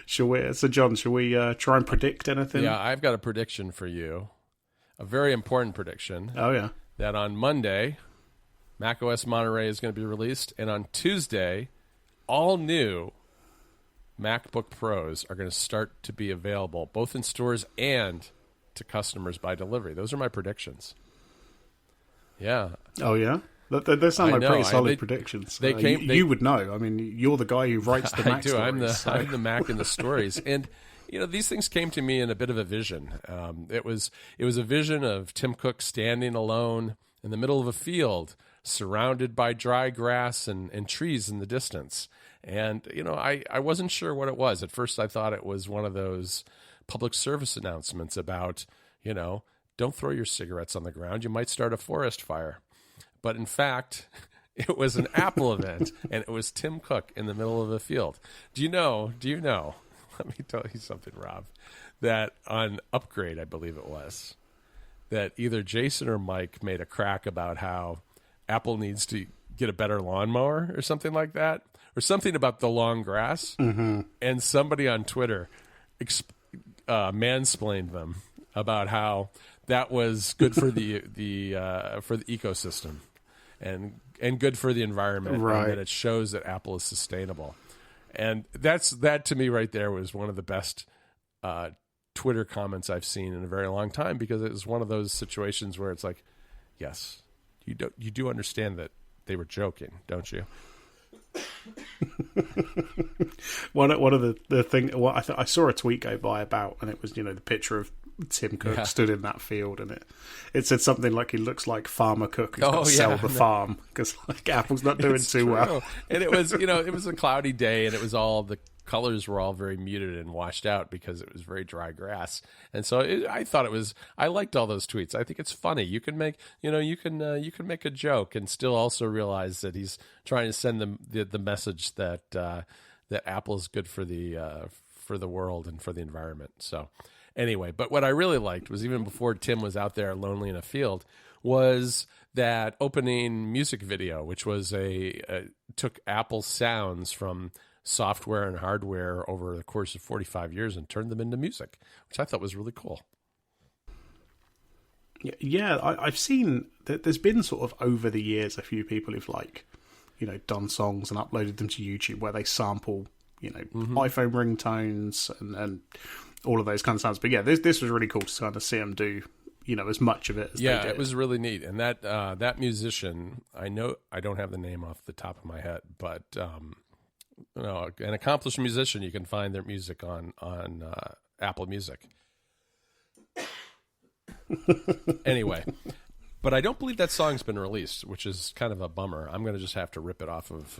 So John, shall we try and predict anything? Yeah, I've got a prediction for you. A very important prediction. Oh, yeah. That on Monday, macOS Monterey is going to be released, and on Tuesday, all new MacBook Pros are going to start to be available, both in stores and to customers by delivery. Those are my predictions. Yeah. Oh, yeah? They sound like pretty solid predictions. You would know. I mean, you're the guy who writes the Mac stories. I'm the Mac in the stories. And, these things came to me in a bit of a vision. It was a vision of Tim Cook standing alone in the middle of a field, surrounded by dry grass and trees in the distance. And, I wasn't sure what it was. At first, I thought it was one of those public service announcements about, don't throw your cigarettes on the ground. You might start a forest fire. But in fact, it was an Apple event, and it was Tim Cook in the middle of the field. Do you know? Let me tell you something, Rob, that on Upgrade, I believe it was, that either Jason or Mike made a crack about how Apple needs to get a better lawnmower or something like that, or something about the long grass. Mm-hmm. And somebody on Twitter mansplained them about how that was good for the ecosystem and good for the environment, right? And that it shows that Apple is sustainable. And that to me right there was one of the best Twitter comments I've seen in a very long time, because it was one of those situations where it's like, yes, you do understand that they were joking, don't you? one of the thing. Well, I saw a tweet go by about, and it was the picture of Tim Cook stood in that field, and it said something like he looks like Farmer Cook who's got to sell the farm because Apple's not doing too well. And it was it was a cloudy day, and it was all the colors were all very muted and washed out because it was very dry grass. And so I liked all those tweets. I think it's funny. You can make you can make a joke and still also realize that he's trying to send the message that Apple is good for the world and for the environment. So anyway, but what I really liked was, even before Tim was out there lonely in a field, was that opening music video, which was took Apple sounds from software and hardware over the course of 45 years and turned them into music, which I thought was really cool. Yeah, I've seen that there's been sort of over the years a few people who've done songs and uploaded them to YouTube where they sample iPhone ringtones and all of those kind of sounds. But yeah, this was really cool to kind of see them do as much of it as they did. It was really neat. And that musician, I know I don't have the name off the top of my head, but an accomplished musician, you can find their music on Apple Music. Anyway, but I don't believe that song's been released, which is kind of a bummer. I'm going to just have to rip it off of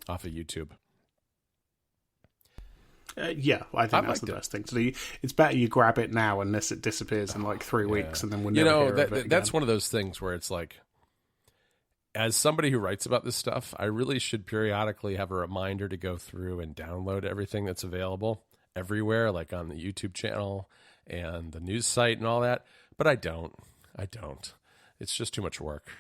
YouTube. Yeah, I think that's the best thing to do. It's better you grab it now unless it disappears in 3 weeks, and then we'll never hear of it again. That's one of those things where it's like, as somebody who writes about this stuff, I really should periodically have a reminder to go through and download everything that's available everywhere, like on the YouTube channel and the news site and all that. But I don't. It's just too much work,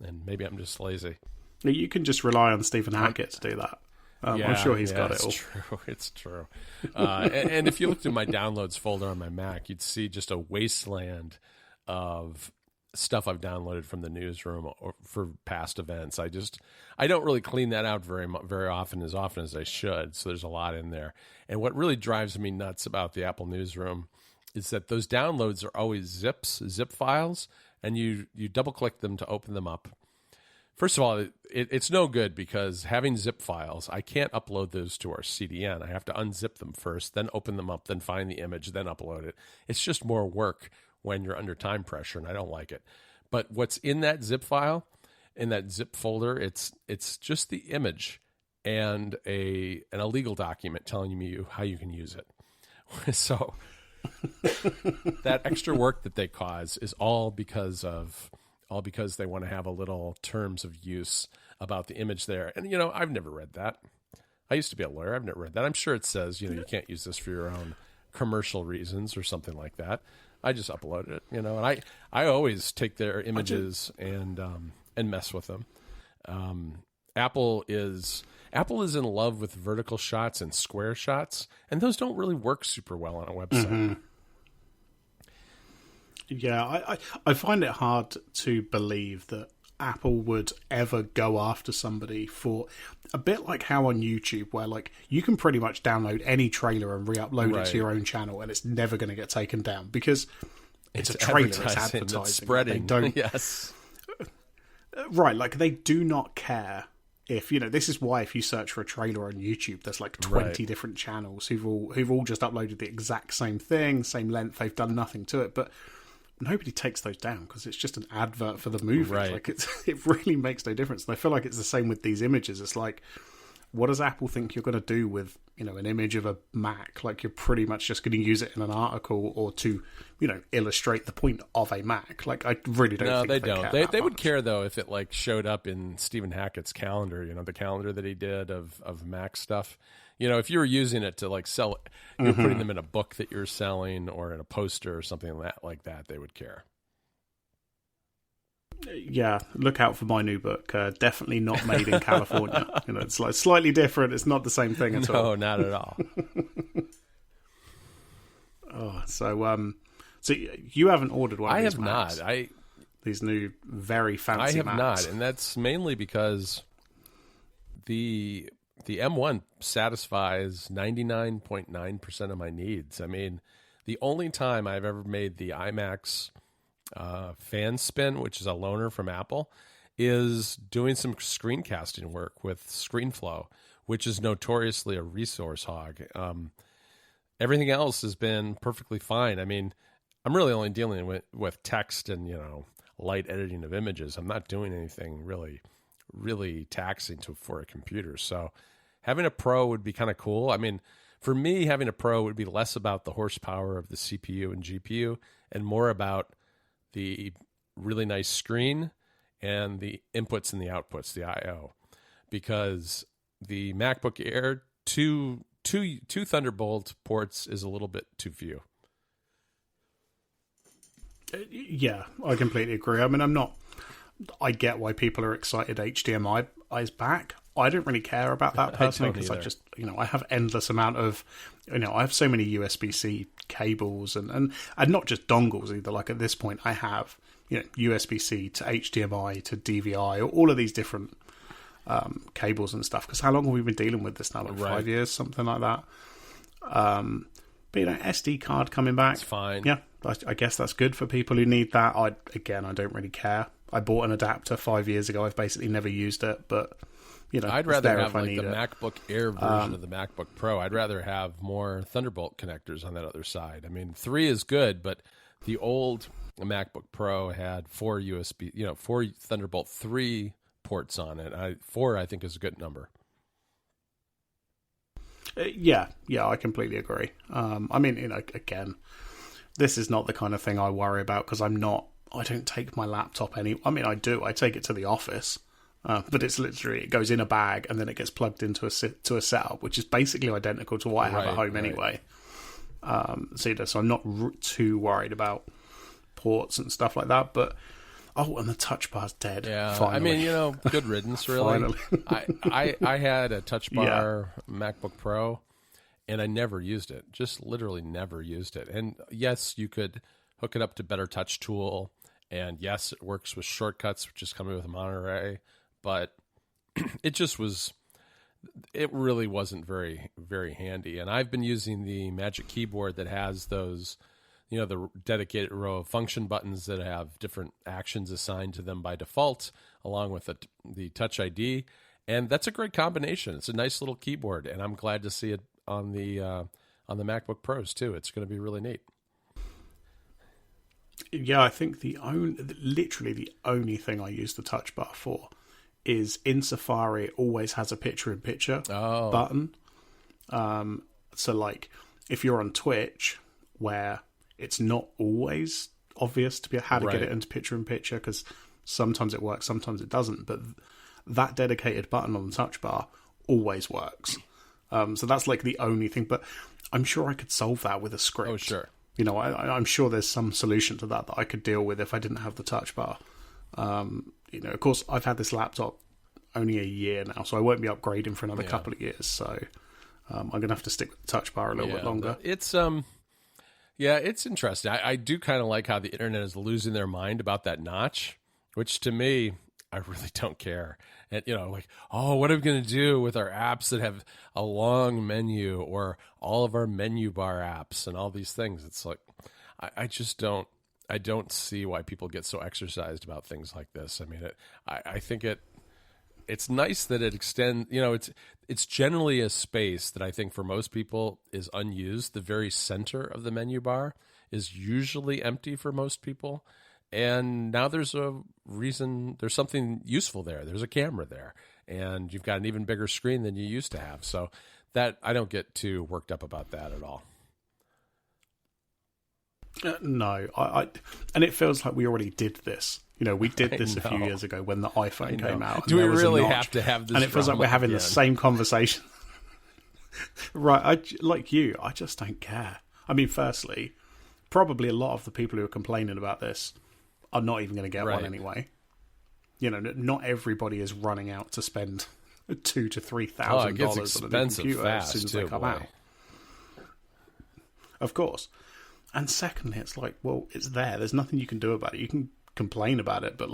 and maybe I'm just lazy. You can just rely on Stephen Hackett to do that. I'm sure he's got it all. It's true. And if you looked in my downloads folder on my Mac, you'd see just a wasteland of stuff I've downloaded from the newsroom or for past events. I don't really clean that out very often as I should. So there's a lot in there. And what really drives me nuts about the Apple newsroom is that those downloads are always zip files, and you double click them to open them up. First of all, it's no good, because having zip files, I can't upload those to our CDN. I have to unzip them first, then open them up, then find the image, then upload it. It's just more work when you're under time pressure, and I don't like it. But what's in that zip file, in that zip folder, it's just the image and an illegal document telling you how you can use it. So that extra work that they cause is all because they want to have a little terms of use about the image there. And, I've never read that. I used to be a lawyer. I've never read that. I'm sure it says, you can't use this for your own commercial reasons or something like that. I just uploaded it, and I always take their images and mess with them. Apple is in love with vertical shots and square shots, and those don't really work super well on a website. Mm-hmm. Yeah, I find it hard to believe that Apple would ever go after somebody for a bit like how on YouTube, where like you can pretty much download any trailer and re-upload it to your own channel, and it's never going to get taken down because it's a trailer, it's advertising, it's spreading. They don't, yes, right? Like they do not care if this is why if you search for a trailer on YouTube, there's like 20 different channels who've all just uploaded the exact same thing, same length. They've done nothing to it, but nobody takes those down because it's just an advert for the movie. Right. Like it really makes no difference. And I feel like it's the same with these images. It's like, what does Apple think you're going to do with an image of a Mac? Like you're pretty much just going to use it in an article or to illustrate the point of a Mac. Like I really don't. No, think they don't. Care they would much. care though if it like showed up in Stephen Hackett's calendar. The calendar that he did of Mac stuff. If you were using it to like sell, you're putting them in a book that you're selling or in a poster or something like that, they would care. Yeah, look out for my new book. Definitely not made in California. It's like slightly different. It's not the same thing at all. No, not at all. So you haven't ordered one of I these have Macs? not. These new very fancy I have Macs. not, and that's mainly because the M1 satisfies 99.9% of my needs. I mean, the only time I've ever made the iMac's fan spin, which is a loaner from Apple, is doing some screencasting work with ScreenFlow, which is notoriously a resource hog. Everything else has been perfectly fine. I mean, I'm really only dealing with text and, light editing of images. I'm not doing anything really taxing for a computer. So having a Pro would be kind of cool. I mean, for me, having a Pro would be less about the horsepower of the CPU and GPU and more about the really nice screen and the inputs and the outputs, the I/O, because the MacBook Air two Thunderbolt ports is a little bit too few. Yeah, I completely agree. I mean, I get why people are excited HDMI is back. I don't really care about that personally because I just, I have endless amount of, I have so many USB-C cables and not just dongles either. Like at this point I have, USB-C to HDMI to DVI, all of these different cables and stuff. Because how long have we been dealing with this now? Like 5 years, something like that. But SD card coming back, it's fine. Yeah, I guess that's good for people who need that. I don't really care. I bought an adapter 5 years ago. I've basically never used it, but I'd rather have like the MacBook Air version of the MacBook Pro. I'd rather have more Thunderbolt connectors on that other side. I mean, 3 is good, but the old MacBook Pro had 4 Thunderbolt 3 ports on it. 4, I think, is a good number. Yeah, I completely agree. I mean, again, this is not the kind of thing I worry about because I don't take my laptop I mean, I do. I take it to the office, but it's literally, it goes in a bag and then it gets plugged into a setup, which is basically identical to what I have at home anyway. So I'm not too worried about ports and stuff like that. But and the touch bar's dead. Yeah, finally. I mean, good riddance, really. I had a touch bar MacBook Pro, and I never used it. Just literally never used it. And yes, you could hook it up to Better Touch Tool, and yes, it works with shortcuts, which is coming with Monterey, but it really wasn't very, very handy. And I've been using the Magic Keyboard that has those, the dedicated row of function buttons that have different actions assigned to them by default, along with the Touch ID. And that's a great combination. It's a nice little keyboard, and I'm glad to see it on the MacBook Pros too. It's going to be really neat. Yeah, I think literally the only thing I use the touch bar for is in Safari it always has a picture-in-picture button. So like if you're on Twitch where it's not always obvious to how to get it into picture-in-picture because sometimes it works, sometimes it doesn't, but that dedicated button on the touch bar always works. So that's like the only thing, but I'm sure I could solve that with a script. Oh, sure. I'm sure there's some solution to that I could deal with if I didn't have the touch bar. Of course, I've had this laptop only a year now, so I won't be upgrading for another couple of years. So I'm going to have to stick with the touch bar a little bit longer. It's it's interesting. I do kind of like how the internet is losing their mind about that notch, which to me, I really don't care. And, like, oh, what are we going to do with our apps that have a long menu, or all of our menu bar apps and all these things? It's like, I just don't. I don't see why people get so exercised about things like this. I mean, I think it's nice that it extends. It's generally a space that I think for most people is unused. The very center of the menu bar is usually empty for most people, and now there's a reason. There's something useful there. There's a camera there, and you've got an even bigger screen than you used to have. So that I don't get too worked up about that at all. No, and it feels like we already did this. We did this a few years ago when the iPhone came out. Do we really have to have this? And it feels like we're having the same conversation. Right, like you, I just don't care. I mean, firstly, probably a lot of the people who are complaining about this are not even going to get one anyway. Not everybody is running out to spend $2,000 to $3,000 on a new computer as soon as they come out. Of course. And secondly, it's like, well, it's there. There's nothing you can do about it. You can complain about it, but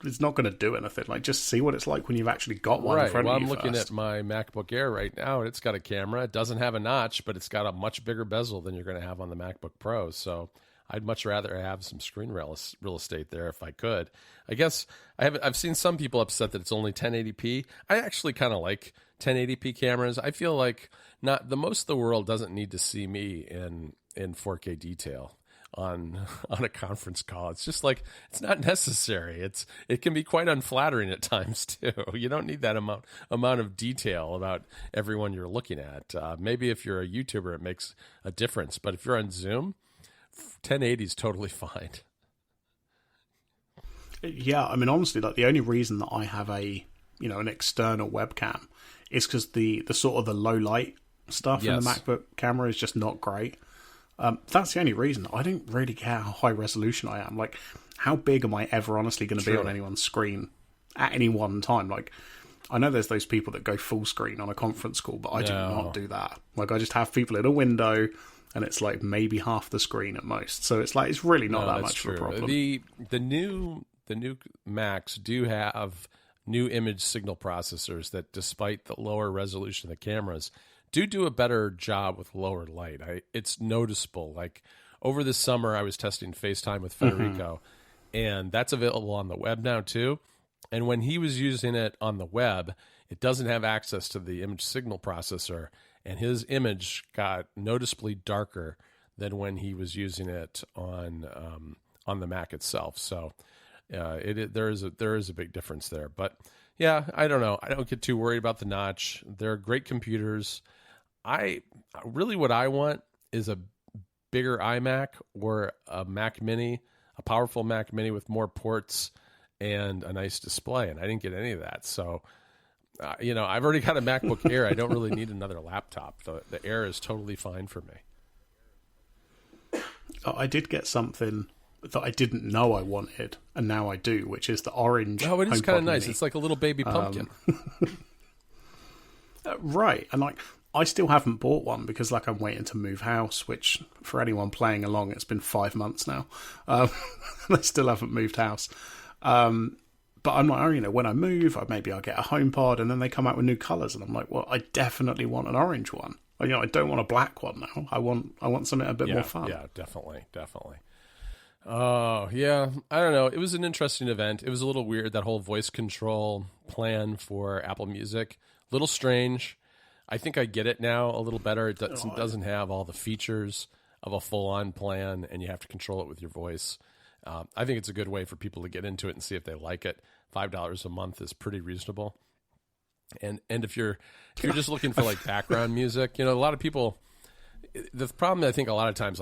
it's not going to do anything. Just see what it's like when you've actually got one in front of you. I'm looking at my MacBook Air right now, and it's got a camera. It doesn't have a notch, but it's got a much bigger bezel than you're going to have on the MacBook Pro. So I'd much rather have some screen real estate there if I could. I guess I've seen some people upset that it's only 1080p. I actually kind of like 1080p cameras. I feel like most of the world doesn't need to see me in 4K detail on a conference call. It's just like, it's not necessary. It can be quite unflattering at times too. You don't need that amount of detail about everyone you're looking at. Maybe if you're a YouTuber, it makes a difference. But if you're on Zoom, 1080 is totally fine. Yeah, I mean, honestly, the only reason that I have an external webcam is because the sort of the low light stuff in the MacBook camera is just not great. That's the only reason. I don't really care how high resolution I am. How big am I ever honestly going to be on anyone's screen at any one time? I know there's those people that go full screen on a conference call, but I do not do that. I just have people in a window, and it's maybe half the screen at most. So it's it's really not that much of a problem. The new Macs do have new image signal processors that, despite the lower resolution of the cameras, do a better job with lower light. It's noticeable. Over the summer, I was testing FaceTime with Federico, and that's available on the web now too. And when he was using it on the web, it doesn't have access to the image signal processor, and his image got noticeably darker than when he was using it on the Mac itself. So there is a big difference there. But yeah, I don't know. I don't get too worried about the notch. They're great computers. What I want is a bigger iMac or a Mac Mini, a powerful Mac Mini with more ports and a nice display. And I didn't get any of that. So, I've already got a MacBook Air. I don't really need another laptop. The Air is totally fine for me. I did get something that I didn't know I wanted, and now I do, which is the orange. Oh, it is kind of nice. Mini. It's like a little baby pumpkin. Right. And I still haven't bought one because I'm waiting to move house, which for anyone playing along, it's been 5 months now. I still haven't moved house. But I'm like, when I move, maybe I'll get a HomePod, and then they come out with new colours, and I'm like, well, I definitely want an orange one. I don't want a black one now. I want something a bit more fun. Yeah, definitely. Oh, yeah. I don't know. It was an interesting event. It was a little weird, that whole voice control plan for Apple Music. A little strange. I think I get it now a little better. It doesn't have all the features of a full-on plan, and you have to control it with your voice. I think it's a good way for people to get into it and see if they like it. $5 a month is pretty reasonable. And if you're just looking for background music, a lot of people. The problem, I think, a lot of times,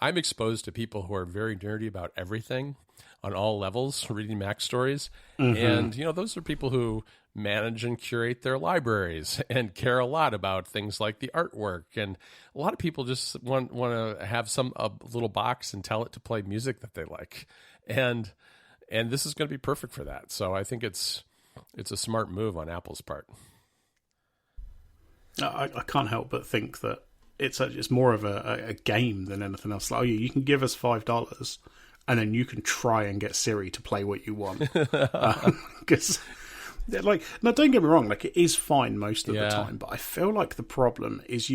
I'm exposed to people who are very nerdy about everything on all levels, reading Mac stories, and those are people who manage and curate their libraries and care a lot about things like the artwork. And a lot of people just want to have a little box and tell it to play music that they like. And this is going to be perfect for that. So I think it's It's a smart move on Apple's part. I can't help but think that it's more of a game than anything else. Like, oh, yeah, you can give us $5, and then you can try and get Siri to play what you want. Because, like, no, don't get me wrong, like, it is fine most of the time, but I feel like the problem is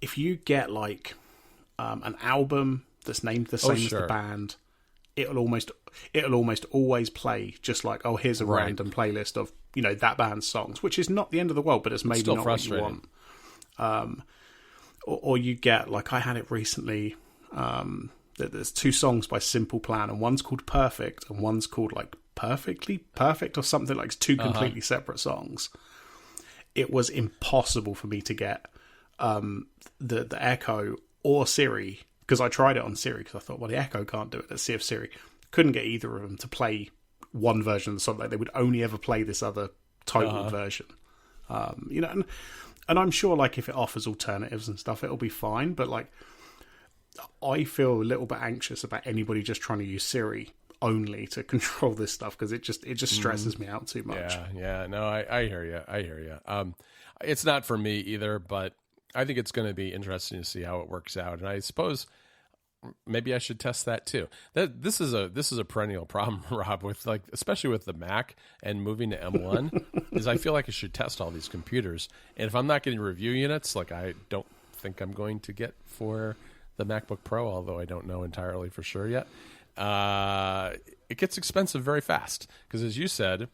if you get, like, an album that's named the same as the band, it'll almost always play just like, oh, here's a random playlist of, you know, that band's songs, which is not the end of the world, but it's maybe not what you want. Or you get, like, I had it recently, there's 2 songs by Simple Plan, and one's called Perfect, and one's called, like, Perfectly Perfect, or something, like 2 completely separate songs. It was impossible for me to get the Echo or Siri, because I tried it on Siri, because I thought, well, the Echo can't do it, let's see if Siri. Couldn't get either of them to play one version of the song. Like, they would only ever play this other total version. You know, and I'm sure, like, if it offers alternatives and stuff, it'll be fine. But, like, I feel a little bit anxious about anybody just trying to use Siri only to control this stuff, because it just stresses me out too much. Yeah. No, I hear you. It's not for me either, but I think it's going to be interesting to see how it works out. And I suppose maybe I should test that too. This is a perennial problem, Rob, with, like, especially with the Mac and moving to M1, is I feel like I should test all these computers. And if I'm not getting review units, like I don't think I'm going to get for the MacBook Pro, although I don't know entirely for sure yet, it gets expensive very fast. Because as you said,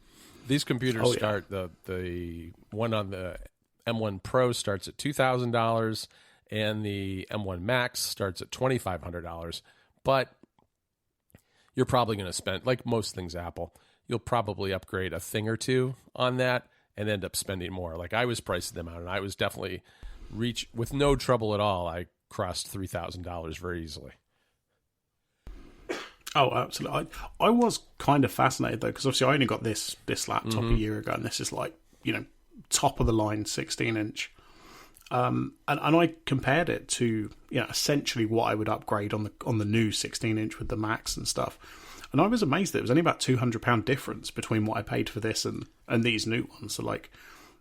these computers start, the one on the M1 Pro starts at $2,000, and the M1 Max starts at $2,500. But you're probably going to spend, like most things Apple, you'll probably upgrade a thing or two on that and end up spending more. Like, I was pricing them out, and I was definitely with no trouble at all, I crossed $3,000 very easily. Oh, absolutely. I was kind of fascinated, though, because obviously I only got this laptop a year ago, and this is, like, you know, top of the line 16-inch. And I compared it to, you know, essentially what I would upgrade on the new 16-inch with the Max and stuff. And I was amazed that it was only about £200 difference between what I paid for this and these new ones. So, like,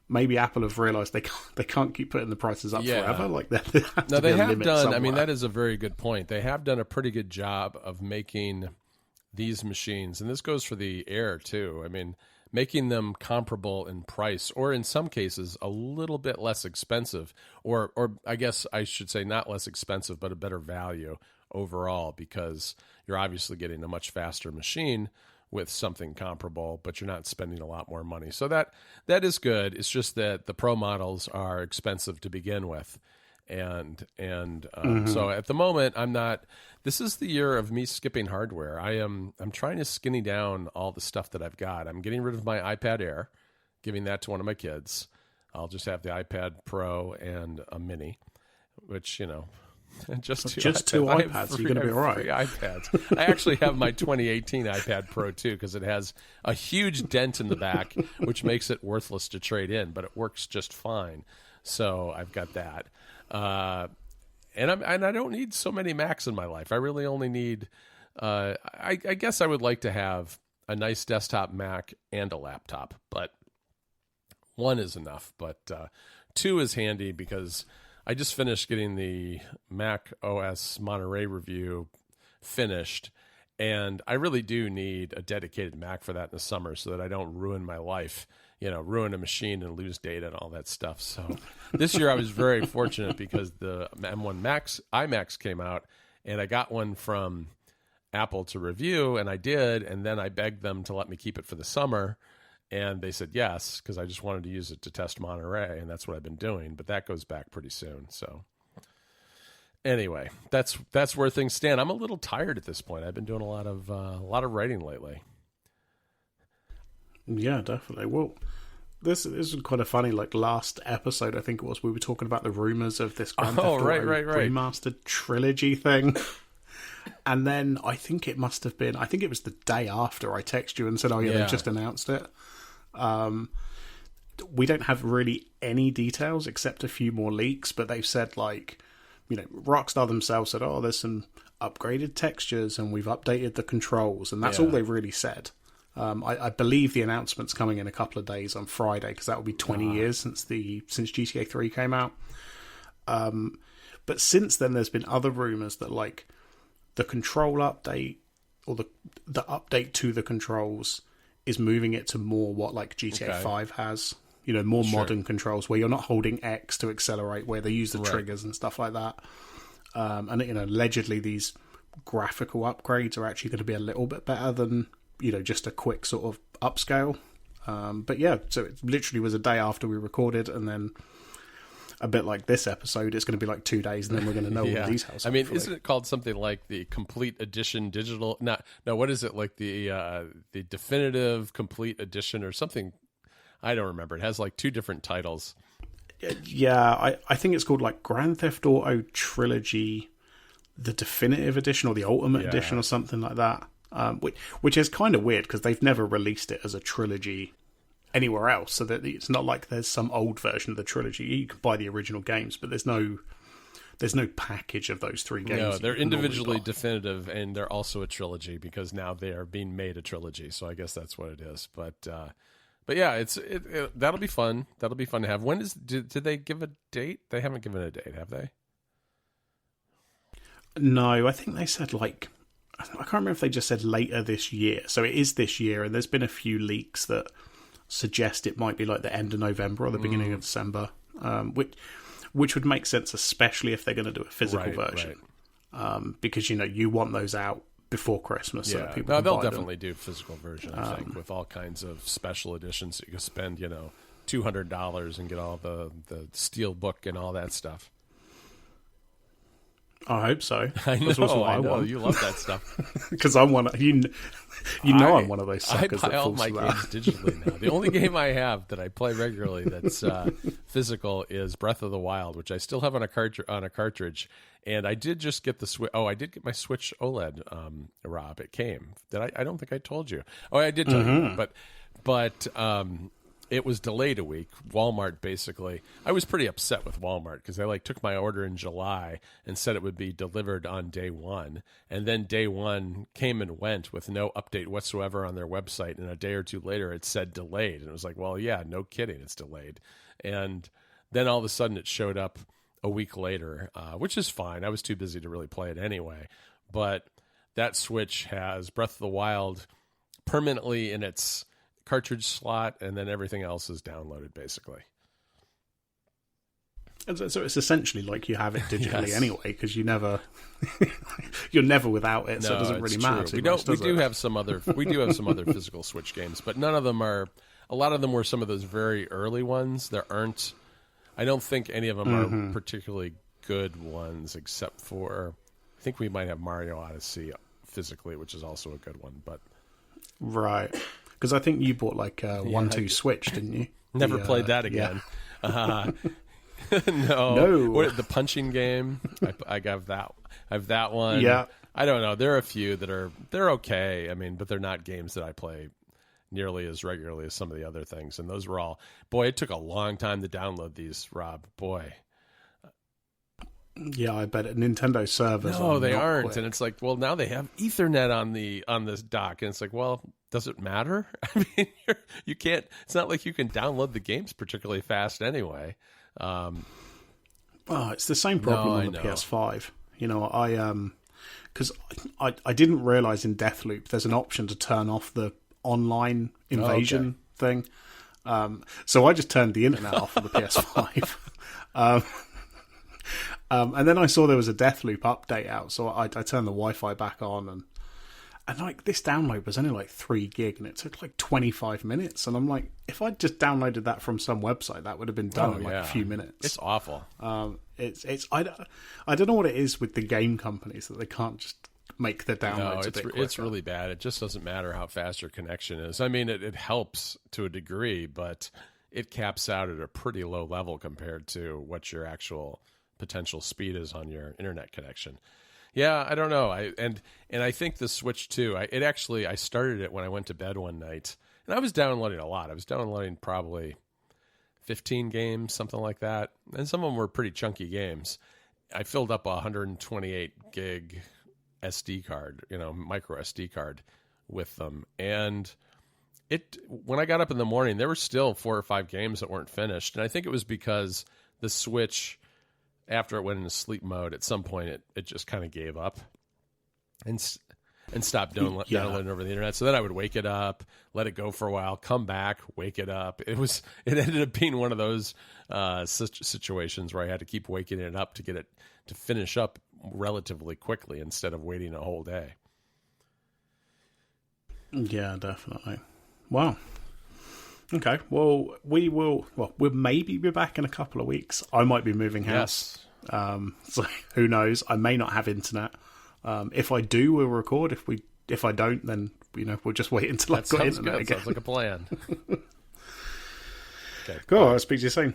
maybe Apple have realised they can't keep putting the prices up forever. Like, they have done. Somewhere. I mean, that is a very good point. They have done a pretty good job of making these machines, and this goes for the Air too. I mean, making them comparable in price, or in some cases a little bit less expensive, or I guess I should say not less expensive, but a better value overall, because you're obviously getting a much faster machine with something comparable, but you're not spending a lot more money. So that is good. It's just that the Pro models are expensive to begin with. And so at the moment, I'm not. This is the year of me skipping hardware. I'm trying to skinny down all the stuff that I've got. I'm getting rid of my iPad Air, giving that to one of my kids. I'll just have the iPad Pro and a Mini, which, you know, just two iPads. You're going to be all right. 3 iPads. I actually have my 2018 iPad Pro too, because it has a huge dent in the back, which makes it worthless to trade in, but it works just fine. So I've got that. And I don't need so many Macs in my life. I really only need, I guess I would like to have a nice desktop Mac and a laptop, but one is enough. But 2 is handy, because I just finished getting the Mac OS Monterey review finished, and I really do need a dedicated Mac for that in the summer, so that I don't ruin my life, you know, ruin a machine and lose data and all that stuff. So this year I was very fortunate, because the M1 Max iMacs came out, and I got one from Apple to review, and I did, and then I begged them to let me keep it for the summer, and they said yes, because I just wanted to use it to test Monterey, and that's what I've been doing. But that goes back pretty soon. So anyway, that's where things stand. I'm a little tired at this point. I've been doing a lot of writing lately. Yeah, definitely. Well, this is quite a funny, like, last episode, I think it was, we were talking about the rumours of this Grand Theft Auto remastered trilogy thing. And then I think it was the day after I texted you and said, oh yeah, they just announced it. We don't have really any details except a few more leaks, but they've said, like, you know, Rockstar themselves said, oh, there's some upgraded textures and we've updated the controls, and that's all they really said. I believe the announcement's coming in a couple of days on Friday, because that will be 20 years since GTA 3 came out. But since then, there's been other rumors that like the control update or the update to the controls is moving it to more what like GTA 5 has. You know, more modern controls where you're not holding X to accelerate, where they use the triggers and stuff like that. And you know, allegedly these graphical upgrades are actually going to be a little bit better than, you know, just a quick sort of upscale. But yeah, so it literally was a day after we recorded, and then a bit like this episode, it's going to be like 2 days, and then we're going to know all these houses. I mean, isn't it called something like the Complete Edition Digital? No, what is it, like the Definitive Complete Edition or something? I don't remember. It has like 2 different titles. Yeah, I think it's called like Grand Theft Auto Trilogy, the Definitive Edition or the Ultimate Edition or something like that. Which is kind of weird because they've never released it as a trilogy anywhere else, so that it's not like there's some old version of the trilogy. You can buy the original games, but there's no package of those 3 games. No, they're individually definitive, and they're also a trilogy because now they are being made a trilogy. So I guess that's what it is. But yeah, that'll be fun. That'll be fun to have. When did they give a date? They haven't given a date, have they? No, I think they said like, I can't remember if they just said later this year. So it is this year, and there's been a few leaks that suggest it might be like the end of November or the beginning of December, which would make sense, especially if they're going to do a physical version. Right. Because, you know, you want those out before Christmas. So that people can they'll buy definitely do physical version, I think, with all kinds of special editions. You can spend, you know, $200 and get all the steel book and all that stuff. I hope so. I know. That's also what I know. want. You love that stuff. Because I'm one. I'm one of those suckers. I buy that all falls my for games that. digitally now. The only game I have that I play regularly that's physical is Breath of the Wild, which I still have on a cartridge. And I did just get the Switch. Oh, I did get my Switch OLED. Rob, it came. I don't think I told you. Oh, I did tell you, but it was delayed a week. Walmart, basically. I was pretty upset with Walmart because they like took my order in July and said it would be delivered on day 1. And then day 1 came and went with no update whatsoever on their website. And a day or 2 later, it said delayed. And it was like, well, yeah, no kidding, it's delayed. And then all of a sudden it showed up a week later, which is fine. I was too busy to really play it anyway. But that Switch has Breath of the Wild permanently in its cartridge slot, and then everything else is downloaded basically. And so it's essentially like you have it digitally anyway, because you're never without it, so it doesn't really matter. We do have some other physical Switch games, but none of them are. A lot of them were some of those very early ones. I don't think any of them are particularly good ones, except for I think we might have Mario Odyssey physically, which is also a good one, but right. Because I think you bought like a 1-2 Switch, didn't you? Never played that again. Yeah. No. The punching game. I have that one. Yeah. I don't know. There are a few they're okay. I mean, but they're not games that I play nearly as regularly as some of the other things. And those were all. Boy, it took a long time to download these, Rob. Boy. Yeah, I bet Nintendo servers. No, they aren't, quick. and it's like, well, now they have Ethernet on this dock, and it's like, well, does it matter? I mean, you can't. It's not like you can download the games particularly fast anyway. It's the same problem on the PS5. You know, because I didn't realize in Deathloop there's an option to turn off the online invasion thing. So I just turned the internet off of the PS5. And then I saw there was a Deathloop update out, so I turned the Wi-Fi back on, and like this download was only like 3 gig, and it took like 25 minutes. And I'm like, if I just downloaded that from some website, that would have been done in like a few minutes. It's awful. I don't know what it is with the game companies that they can't just make the downloads a bit quicker. It's really bad. It just doesn't matter how fast your connection is. I mean, it helps to a degree, but it caps out at a pretty low level compared to what your actual potential speed is on your internet connection. Yeah, I don't know. And I think the Switch too. I started it when I went to bed one night, and I was downloading a lot. I was downloading probably 15 games, something like that, and some of them were pretty chunky games. I filled up a 128 gig SD card, micro SD card with them, and when I got up in the morning, there were still 4 or 5 games that weren't finished, and I think it was because the Switch, after it went into sleep mode, at some point it just kind of gave up and stopped downloading over the internet. So then I would wake it up, let it go for a while, come back, wake it up. It ended up being one of those situations where I had to keep waking it up to get it to finish up relatively quickly instead of waiting a whole day. Yeah, definitely. Wow. Okay. Well, we'll maybe be back in a couple of weeks. I might be moving house. Yes. So who knows? I may not have internet. If I do, we'll record. If I don't, then we'll just wait until I've got internet again. Sounds like a plan. Okay. Cool. I'll speak to you soon.